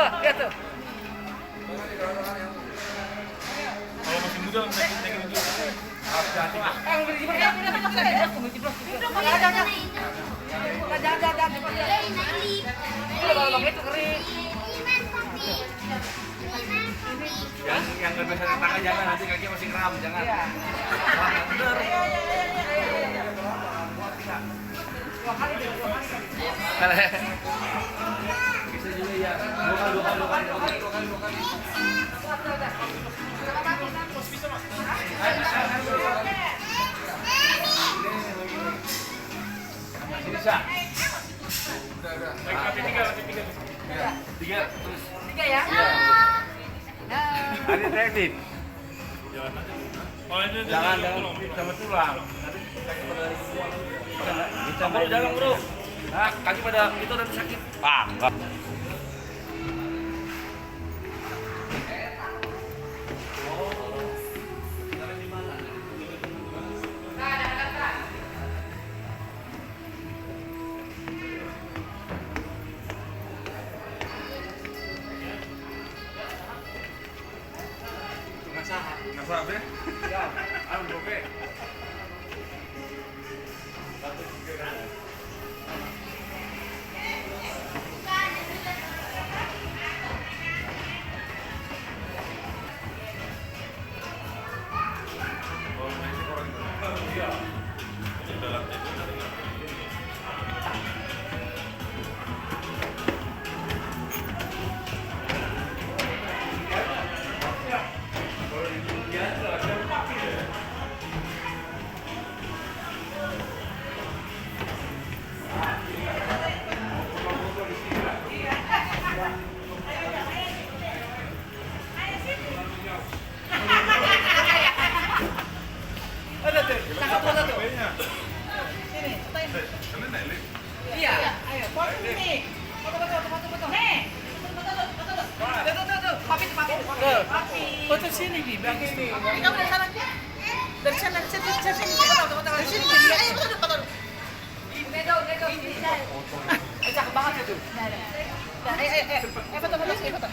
Tuh, lihat tuh. Kalau masih muda naikin dulu. Hati-hati. Yang nggak biasa naik tangga jangan, nanti kaki masih kram, jangan. Bener. Bisa juga ya. Dua kali. Bisa. Udah. Kaki tiga. Tiga terus. Tiga ya? Ada kredit. Jangan aja. Oh, ini Jangan sama tulang. Bro, jangan bro. Nah, kaki pada itu nanti sakit. Ah, enggak. Nggak sabe? Ya, ayo oke. Iya, ayo, foto sini. Foto. Nih. Tuh. Papi. Foto sini di belakang sini. Kamu dari sana. Dari sana, sini. Dari sini lihat. Foto. Nego. Cakep banget itu. Ayo, foto.